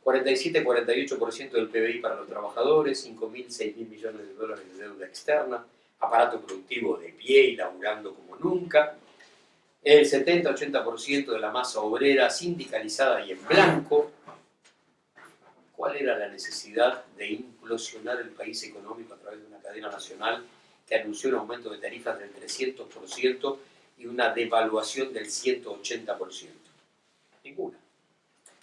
47-48% del PBI para los trabajadores, 5.000, 6.000 millones de dólares de deuda externa, aparato productivo de pie y laburando como nunca, el 70-80% de la masa obrera sindicalizada y en blanco. ¿Cuál era la necesidad de implosionar el país económico a través de una cadena nacional que anunció un aumento de tarifas del 300% y una devaluación del 180%? Ninguna.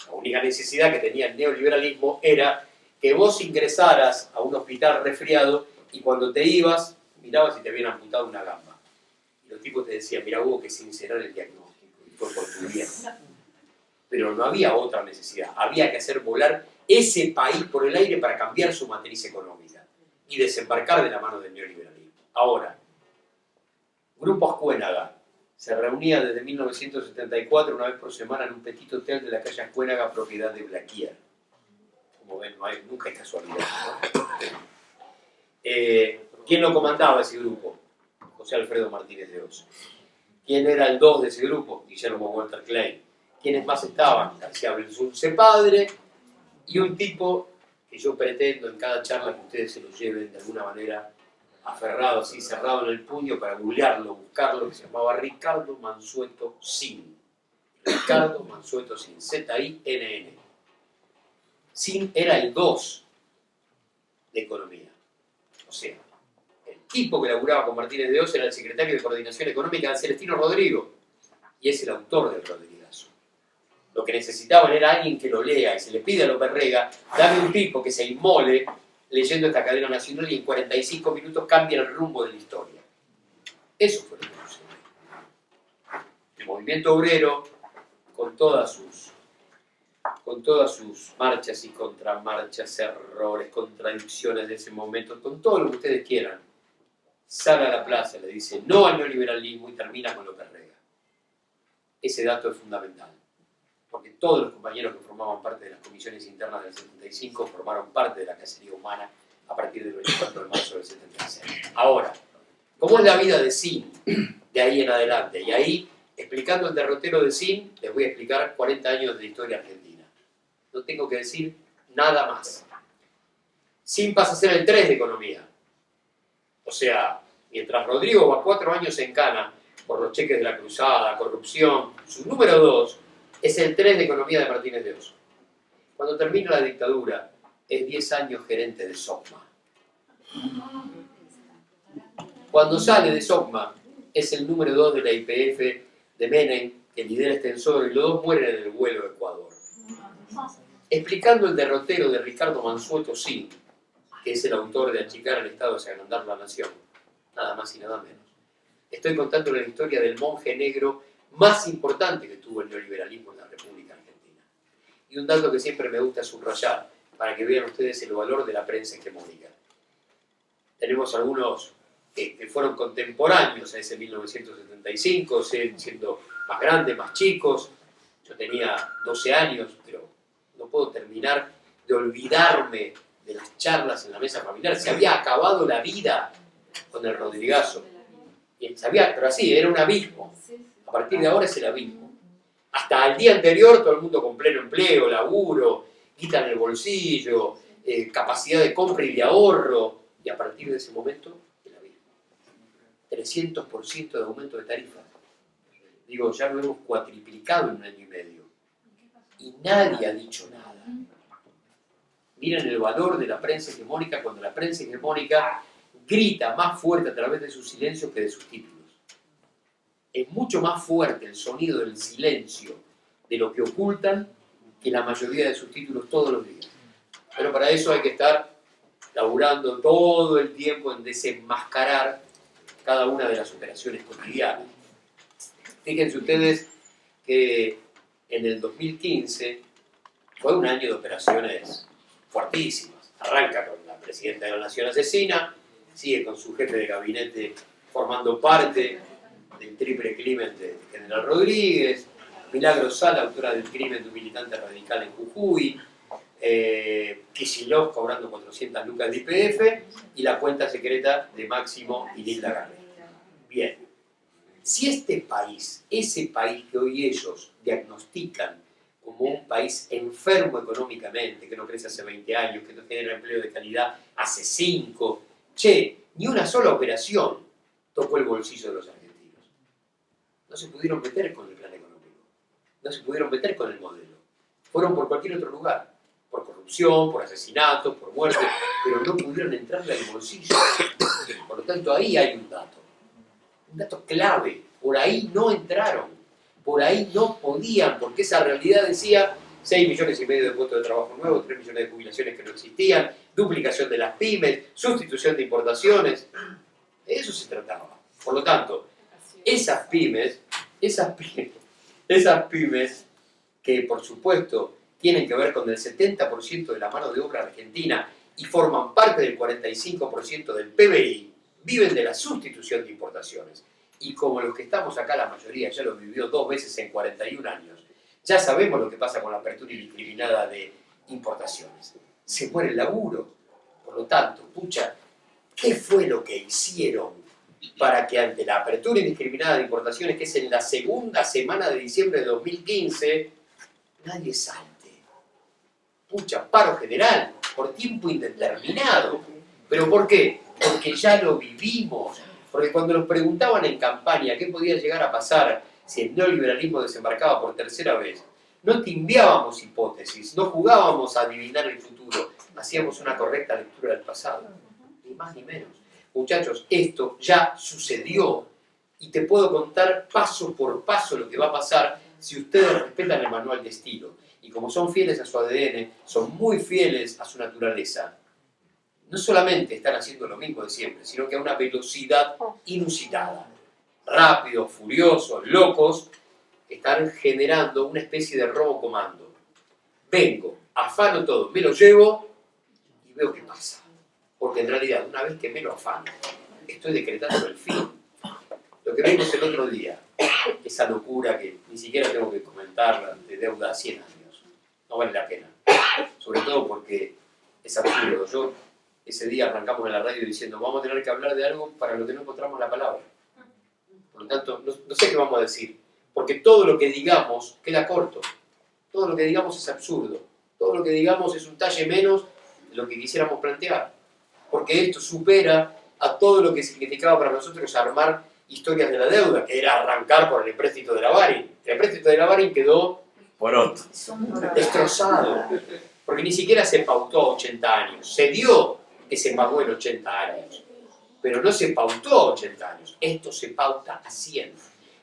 La única necesidad que tenía el neoliberalismo era que vos ingresaras a un hospital resfriado y cuando te ibas, mirabas y te habían amputado una gamba. Y los tipos te decían, mira, hubo que sincerar el diagnóstico y fue por tu bien. Pero no había otra necesidad. Había que hacer volar ese país por el aire para cambiar su matriz económica y desembarcar de la mano del neoliberalismo. Ahora, Grupo Ascuénaga se reunía desde 1974 una vez por semana en un petit hotel de la calle Ascuénaga, propiedad de Blaquier. Como ven, nunca hay casualidad, ¿no? ¿Quién lo comandaba ese grupo? José Alfredo Martínez de Oz. ¿Quién era el 2 de ese grupo? Guillermo Walter Klein. ¿Quiénes más estaban? García Belsunce padre y un tipo que yo pretendo en cada charla que ustedes se lo lleven de alguna manera aferrado, así cerrado en el puño para googlearlo, buscarlo, que se llamaba Ricardo Mansueto Sin. Ricardo Mansueto Sin, Z-I-N-N. Sin era el 2 de economía. O sea, el tipo que laburaba con Martínez de Oz era el secretario de Coordinación Económica de Celestino Rodrigo y es el autor del Rodrigazo. Lo que necesitaban era alguien que lo lea y se le pide a López Rega, dame un tipo que se inmole leyendo esta cadena nacional y en 45 minutos cambia el rumbo de la historia. Eso fue lo que sucedió. El movimiento obrero, con todas sus marchas y contramarchas, errores, contradicciones de ese momento, con todo lo que ustedes quieran, sale a la plaza, le dice no al neoliberalismo y termina con López Rega. Ese dato es fundamental, porque todos los compañeros que formaban parte de las comisiones internas del 75 formaron parte de la cacería humana a partir del 24 de marzo del 76. Ahora, ¿cómo es la vida de Zin de ahí en adelante? Y ahí, explicando el derrotero de Zin, les voy a explicar 40 años de historia argentina. No tengo que decir nada más. Zin pasa a ser el 3 de economía. O sea, mientras Rodrigo va 4 años en cana por los cheques de la cruzada, corrupción, su número 2 es el 3 de economía de Martínez de Oso. Cuando termina la dictadura, es 10 años gerente de SOCMA. Cuando sale de SOCMA, es el número 2 de la YPF de Menem, que lidera Extensor, y los dos mueren en el vuelo a Ecuador. Explicando el derrotero de Ricardo Mansueto Zin, que es el autor de Achicar al Estado hacia agrandar la nación, nada más y nada menos. Estoy contando la historia del monje negro más importante que tuvo el neoliberalismo en la República Argentina. Y un dato que siempre me gusta subrayar, para que vean ustedes el valor de la prensa hegemónica. Tenemos algunos que fueron contemporáneos a ese 1975, siendo más grandes, más chicos. Yo tenía 12 años, pero no puedo terminar de olvidarme de las charlas en la mesa familiar. Se había acabado la vida con el Rodrigazo. Pero así, era un abismo. A partir de ahora es el abismo. Hasta el día anterior todo el mundo con pleno empleo, laburo, guita en el bolsillo, capacidad de compra y de ahorro. Y a partir de ese momento, el abismo. 300% de aumento de tarifas. Digo, ya lo hemos cuatriplicado en 1 año y medio. Y nadie ha dicho nada. Miren el valor de la prensa hegemónica cuando la prensa hegemónica grita más fuerte a través de sus silencios que de sus títulos. Es mucho más fuerte el sonido del silencio de lo que ocultan que la mayoría de sus títulos todos los días. Pero para eso hay que estar laburando todo el tiempo en desenmascarar cada una de las operaciones cotidianas. Fíjense ustedes que en el 2015 fue un año de operaciones fuertísimas. Arranca con la presidenta de la Nación asesina, sigue con su jefe de gabinete formando parte del triple crimen de General Rodríguez, Milagros Sala, autora del crimen de un militante radical en Jujuy, Kicillof cobrando 400 lucas de YPF y la cuenta secreta de Máximo y Nilda Garre. Bien, si este país, ese país que hoy ellos diagnostican como un país enfermo económicamente, que no crece hace 20 años, que no genera empleo de calidad hace 5, ni una sola operación tocó el bolsillo de los argentinos. No se pudieron meter con el plan económico, no se pudieron meter con el modelo. Fueron por cualquier otro lugar, por corrupción, por asesinatos, por muerte, pero no pudieron entrarle al bolsillo. Por lo tanto, ahí hay un dato clave. Por ahí no entraron, por ahí no podían, porque esa realidad decía 6,5 millones de puestos de trabajo nuevos, 3 millones de jubilaciones que no existían, duplicación de las pymes, sustitución de importaciones. De eso se trataba. Por lo tanto, esas pymes que por supuesto tienen que ver con el 70% de la mano de obra argentina y forman parte del 45% del PBI, viven de la sustitución de importaciones. Y como los que estamos acá, la mayoría ya lo vivió 2 veces en 41 años, ya sabemos lo que pasa con la apertura indiscriminada de importaciones. Se muere el laburo. Por lo tanto, pucha, ¿qué fue lo que hicieron para que ante la apertura indiscriminada de importaciones, que es en la segunda semana de diciembre de 2015, nadie salte? Pucha, paro general, por tiempo indeterminado. ¿Pero por qué? Porque ya lo vivimos. Porque cuando nos preguntaban en campaña qué podía llegar a pasar si el neoliberalismo desembarcaba por tercera vez, no timbiábamos hipótesis, no jugábamos a adivinar el futuro, hacíamos una correcta lectura del pasado, ni más ni menos. Muchachos, esto ya sucedió y te puedo contar paso por paso lo que va a pasar si ustedes respetan el manual de estilo. Y como son fieles a su ADN, son muy fieles a su naturaleza. No solamente están haciendo lo mismo de siempre, sino que a una velocidad inusitada. rápidos, furiosos, locos, están generando una especie de robo comando. Vengo, afano todo, me lo llevo y veo qué pasa. Porque en realidad, una vez que me lo afano, estoy decretando el fin. Lo que vimos el otro día, esa locura que ni siquiera tengo que comentar de deuda a 100 años, no vale la pena. Sobre todo porque es absurdo. Yo ese día arrancamos en la radio diciendo vamos a tener que hablar de algo para lo que no encontramos la palabra. Por lo tanto, no sé qué vamos a decir, porque todo lo que digamos queda corto. Todo lo que digamos es absurdo. Todo lo que digamos es un talle menos de lo que quisiéramos plantear. Porque esto supera a todo lo que significaba para nosotros armar historias de la deuda, que era arrancar por el empréstito de la Baring. El empréstito de la Baring quedó Por otro. destrozado, porque ni siquiera se pautó a 80 años. Se dio que se pagó en 80 años, pero no se pautó a 80 años. Esto se pauta a 100.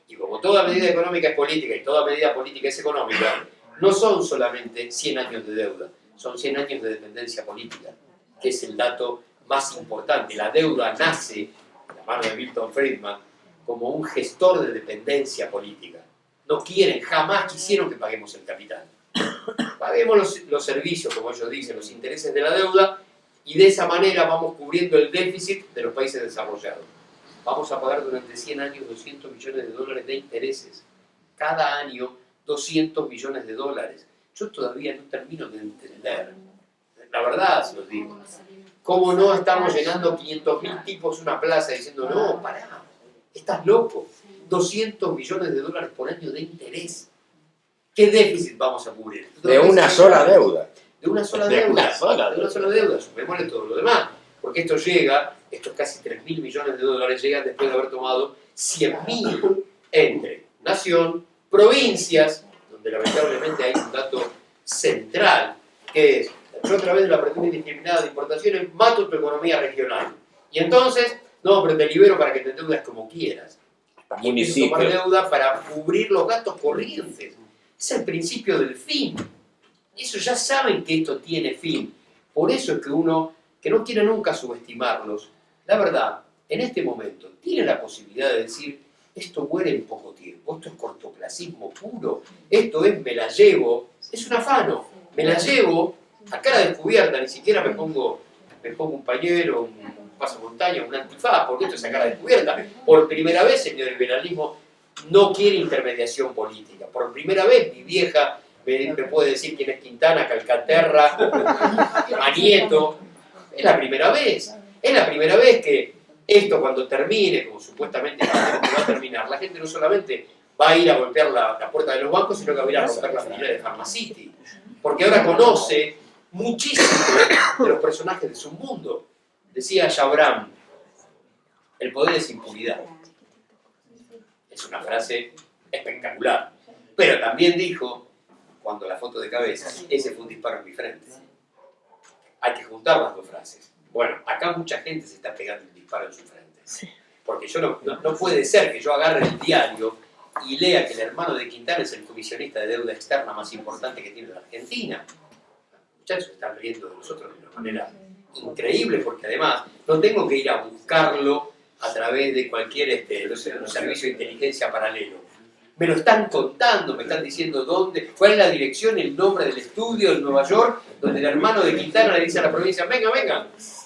Y como toda medida económica es política y toda medida política es económica, no son solamente 100 años de deuda, son 100 años de dependencia política, que es el dato más importante. La deuda nace, de la mano de Milton Friedman, como un gestor de dependencia política. No quieren, jamás quisieron que paguemos el capital. Paguemos los servicios, como ellos dicen, los intereses de la deuda, y de esa manera vamos cubriendo el déficit de los países desarrollados. Vamos a pagar durante 100 años 200 millones de dólares de intereses. Cada año 200 millones de dólares. Yo todavía no termino de entender, la verdad se los digo, cómo no estamos llenando 500.000 tipos una plaza diciendo, no, pará, estás loco. 200 millones de dólares por año de interés. ¿Qué déficit vamos a cubrir? De una sola deuda. De una sola De deuda. una sola De una sola deuda. Sumémosle todo lo demás. Porque esto llega, estos casi 3.000 millones de dólares llegan después de haber tomado 100.000 entre nación, provincias, donde lamentablemente hay un dato central, que es, yo a través de la apertura indiscriminada de importaciones mato tu economía regional. Y entonces, no, pero te libero para que te endeudes como quieras. Y empiezo a tomar deuda para cubrir los gastos corrientes. Es el principio del fin. Eso ya saben que esto tiene fin. Por eso es que uno, que no quiere nunca subestimarlos, la verdad, en este momento, tiene la posibilidad de decir, esto muere en poco tiempo, esto es cortoplacismo puro, esto es me la llevo, es un afano, me la llevo a cara descubierta, ni siquiera me pongo un pañuelo, un pasamontaña, un antifaz, porque esto es a cara descubierta. Por primera vez el neoliberalismo no quiere intermediación política. Por primera vez mi vieja me puede decir quién es Quintana, Calcaterra, Manieto. Es la primera vez. Es la primera vez que esto cuando termine, como supuestamente va a terminar, la gente no solamente va a ir a golpear la puerta de los bancos, sino que va a ir a romper las filiales de Pharmacity. Porque ahora conoce muchísimo de los personajes de su mundo. Decía Chabran, el poder es impunidad. Es una frase espectacular. Pero también dijo, cuando la foto de cabeza, ese fue un disparo en mi frente. Hay que juntar las dos frases. Bueno, acá mucha gente se está pegando un disparo en su frente. Porque yo no puede ser que yo agarre el diario y lea que el hermano de Quintana es el comisionista de deuda externa más importante que tiene la Argentina. Muchachos se están riendo de nosotros de una manera increíble, porque además no tengo que ir a buscarlo a través de cualquier servicio de inteligencia paralelo. Me lo están contando, me están diciendo dónde, cuál es la dirección, el nombre del estudio en Nueva York, donde el hermano de Quintana le dice a la provincia, venga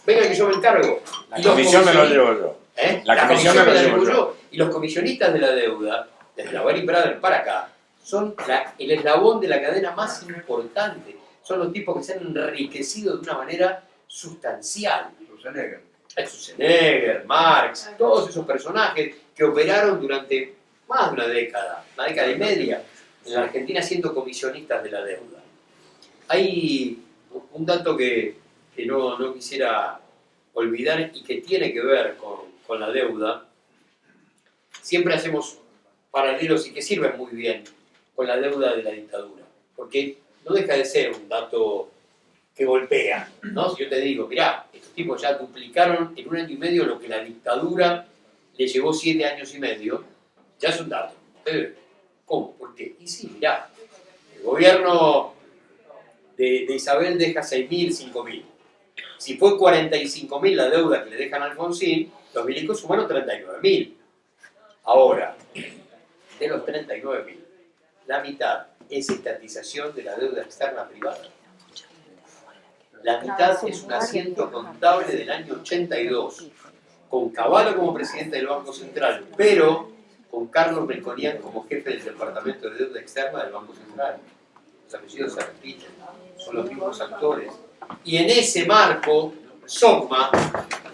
que yo me encargo. La comisión me lo llevo yo. La comisión me la llevo yo. Y los comisionistas de la deuda, desde la Baring Brothers para acá, son el eslabón de la cadena más importante. Son los tipos que se han enriquecido de una manera sustancial. Schwarzenegger, Marx, todos esos personajes que operaron durante más de una década y media, en la Argentina siendo comisionistas de la deuda. Hay un dato que no quisiera olvidar y que tiene que ver con la deuda. Siempre hacemos paralelos y que sirven muy bien con la deuda de la dictadura, porque no deja de ser un dato que golpea, ¿no? Si yo te digo, mirá, estos tipos ya duplicaron en 1 año y medio lo que la dictadura le llevó 7 años y medio, ya es un dato. ¿Cómo? ¿Por qué? Y sí, mirá, el gobierno de Isabel deja 6.000, 5.000. Si fue 45.000 la deuda que le dejan a Alfonsín, los milicos sumaron 39.000. Ahora, de los 39.000, la mitad es estatización de la deuda externa privada. La mitad es un asiento contable del año 82, con Cavallo como presidente del Banco Central, pero con Carlos Melconian como jefe del Departamento de Deuda Externa del Banco Central. Los apellidos se repiten, son los mismos actores. Y en ese marco, SOCMA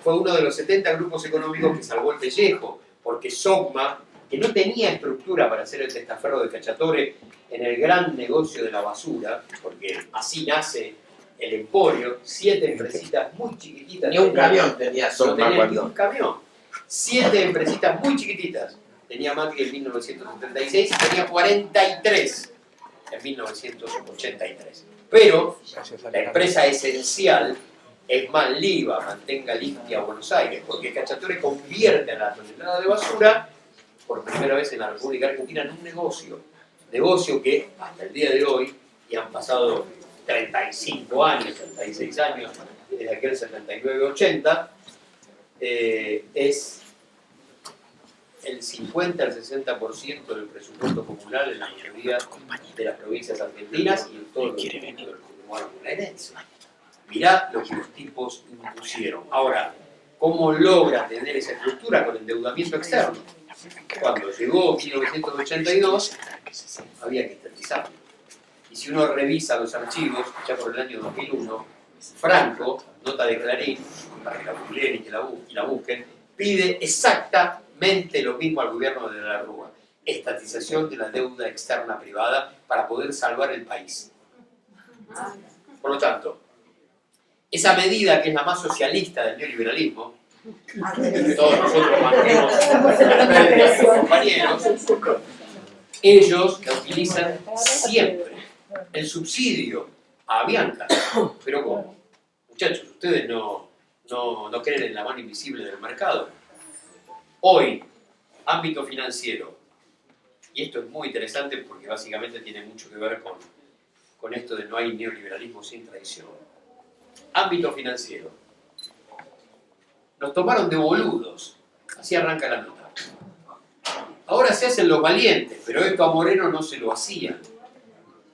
fue uno de los 70 grupos económicos que salvó el pellejo, porque SOCMA, que no tenía estructura para hacer el testaferro de Cacciatore en el gran negocio de la basura, porque así nace el emporio, 7 empresitas muy chiquititas. Ni un camión tenía No SOCMA tenía ni un cuando. camión. 7 empresitas muy chiquititas. Tenía Macri en 1976 y tenía 43 en 1983. Pero la empresa esencial es Manliva, Mantenga Limpia Buenos Aires, porque Cacciatore convierte a la tonelada de basura por primera vez en la República Argentina en un negocio que hasta el día de hoy, y han pasado 35 años, 36 años, desde aquel 79-80, es el 50 al 60% del presupuesto comunal en la mayoría de las provincias argentinas y en todo el conjunto del conurbano bonaerense. Mirá lo que los tipos impusieron. Ahora, ¿cómo logra tener esa estructura con endeudamiento externo? Cuando llegó 1982, había que estatizarlo. Y si uno revisa los archivos, ya por el año 2001, Franco, nota de Clarín, para que la googleen y la busquen, pide exactamente lo mismo al gobierno de la Rúa: estatización de la deuda externa privada para poder salvar el país. Por lo tanto, esa medida, que es la más socialista del neoliberalismo, que todos nosotros mantenemos a compañeros, ellos la utilizan siempre. El subsidio a Avianca. Pero ¿cómo? Muchachos, ustedes no creen en la mano invisible del mercado. Hoy, ámbito financiero, y esto es muy interesante porque básicamente tiene mucho que ver con esto de no hay neoliberalismo sin traición. Ámbito financiero. Nos tomaron de boludos. Así arranca la nota. Ahora se hacen los valientes, pero esto a Moreno no se lo hacían.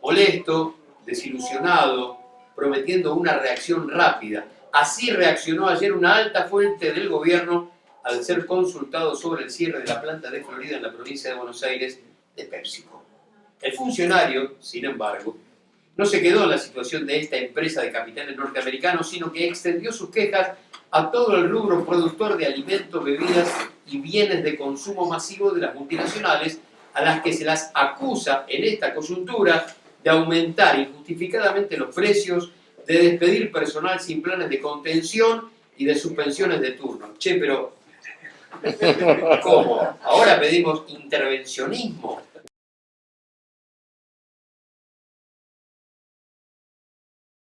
Molesto, desilusionado, prometiendo una reacción rápida. Así reaccionó ayer una alta fuente del gobierno al ser consultado sobre el cierre de la planta de Florida en la provincia de Buenos Aires de PepsiCo. El funcionario, sin embargo, no se quedó en la situación de esta empresa de capitales norteamericanos, sino que extendió sus quejas a todo el rubro productor de alimentos, bebidas y bienes de consumo masivo de las multinacionales, a las que se las acusa en esta coyuntura de aumentar injustificadamente los precios, de despedir personal sin planes de contención y de suspensiones de turno. Che, pero ¿cómo? Ahora pedimos intervencionismo.